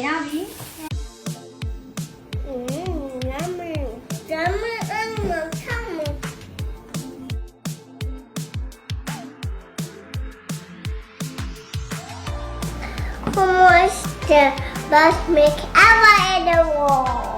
Yavi. Yummy. Yummy and yummy. Almost the best make ever in the world.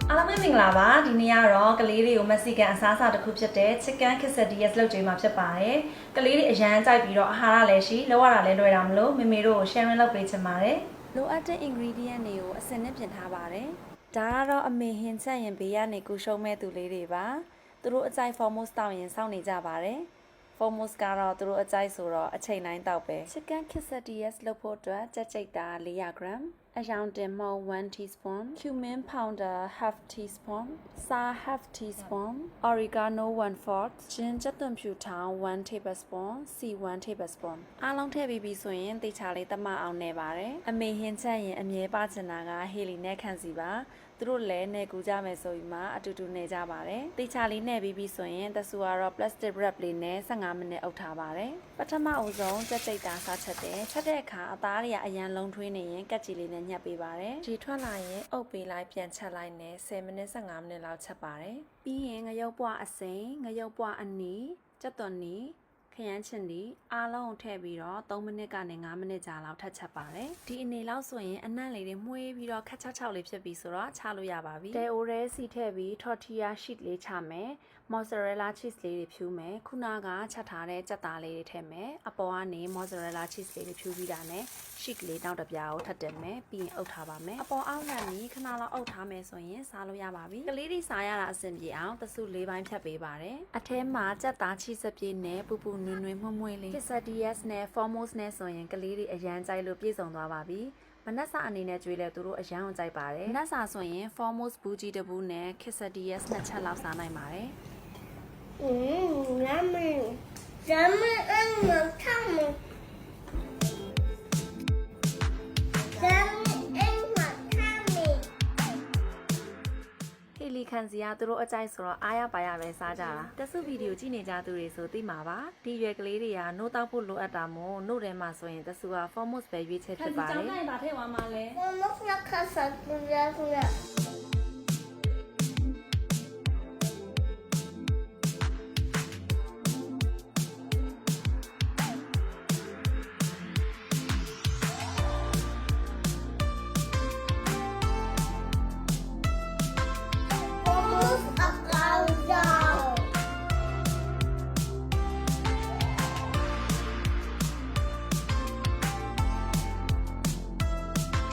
အားလုံးပဲမင်္ဂလာပါဒီနေ့ကတော့ကလေးတွေကိုမက်ဆီကန်အစားအစာတစ်ခုဖြစ်တဲ့ chicken quesadillas လုပ်ကြမှာဖြစ်ပါတယ်ကလေးတွေအရန်ကြိုက်ပြီးတော့အာဟာရလည်းရှိလောက်ရတာလည်းလွယ်တာမလို့မေမေတို့ကို sharing လုပ်ပေးချင်ပါတယ်လိုအပ်တဲ့ ingredient တွေကိုအစင်နဲ့ပြင်ထားပါတယ်ဒါကတော့အမေဟင်းချက်ရင်ဘေးကနေကူရှုံးမဲ့သူလေးတွေပါသူတို့အကြိုက် formos တောက်ရင်စောင့်နေကြပါတယ်Formos ကတော့သူတို့အကြိုက်ဆိုတော့အချိန်တိုင်းတောက်ပဲ Chicken quesadillas လုပ်ဖို့အတွက်ကြက်ကြိတ်တာ400 gram အယောင်တင်မှုန့်1 teaspoon cumin powder half teaspoon ဆာ half teaspoon oregano 1/4 ဂျင်းချက်သွန်ဖြူထောင်1 tablespoon စီ1 tablespoon အားလုံးထည့်ပြီးပြီဆိုရင်တေချာလေးတမအောင်နေပါတယ်အမေဟင်းချက်ရင်အမြဲပါချင်တာကဟေလီနဲ့ခန့်စီပါသူတို့လည်းနေကူကြမယ်ဆိုပြီးမှအတူတူနေကြပါတယ်တေချာလေးနဲ့ပြီးပြီဆိုရင်တဆူကတော့ plastic wrap လေးနဲ့15မိနစ်အုပ်ထားပါတယ်ပထမအဆုံးကြက်ကြိတ်တာစားချက်တယ်ချက်တဲ့အခါအသားတွေကအရန်လုံးထွေးနေရင်ကက်ကြီးလေးနဲ့ညှပ်ပေးပါတယ်ဒီထွက်လာရင်အုပ်ပေးလိုက်ပြန်ချက်လိုက်နဲ့10မိနစ်15မိနစ်လောက်ချက်ပါတယ်ပြီးရင်ငရုတ်ပွားအစိမ်းငရုတ်ပွားအနီကြက်သွန်နီခရမ်းချင်ဒီအားလုံးကိုထည့်ပြီးတော့3မိနစ်ကနေ5မိနစ်ကြာလောက်ထပ်ချက်ပါတယ်ဒီအနေလောက်ဆိုရင်အနံ့လေးတွေမှုေးပြီးတော့ခက်ချောက်လေးဖြစ်ပြီးဆိုတော့ချလို့ရပါပြီတဲအိုရဲစီထည့်ပြီး tortilla sheet လေးချမယ် mozzarella cheese လေးတွေဖြူမယ်ခုနကချက်ထားတဲ့ကြက်သားလေးတွေထည့်မယ်အပေါ်ကနေ mozzarella cheese လေးတွေဖြူပြီးတာနဲ့ sheet လေးနောက်တစ်ပြားကိုထပ်တင်မယ်ပြီးရင်အုပ်ထားပါမယ်အပေါ်အောက်ကနေခဏလောက်အုပ်ထားမယ်ဆိုရင်စားလို့ရပါပြီကလေးတွေစားရတာအဆင်ပြေအောင်တစု၄ပိုင်းဖြတ်ပေးပါတယ်အထဲမှာကြက်သား cheese ပြေးနဲ့ပူပူနွေ့နွေ့မှု့မှု့လေး quesadillas နဲ့ formos နဲ့ဆိုရင်ကလေးတွေအရန်ကြိုက်လို့ပြည့်စုံသွားပါပြီမနက်စာအနေနဲ့ကျွေးလဲသူတို့အရန်အောင်ကြိုက်ပါတယ်မနက်စာဆိုရင် formos ဘူးကြီးတစ်ဘူးနဲ့ quesadillas နှစ်ချက်လောက်စားနိုင်ပါတယ် Yummy. Yummy and yummy. Yummy and yummy. ဟီလီခန်စီကသူတို့အကြိုက်ဆိုတော့အားရပါရပဲစားကြတာတဆုဗီဒီယိုကြည့်နေကြသူတွေဆိုသိမှာပါဒီရွယ်ကလေးတွေကနိုးတောက်ဖို့လိုအပ်တာမို့နို့ထဲမှာဆိုရင်တဆုက formos ပဲရွေးချက်ဖြစ်ပါတယ်ခန်စီကြောင်းနိုင်ပါထဲဝါမှာလဲ Almost like a salad.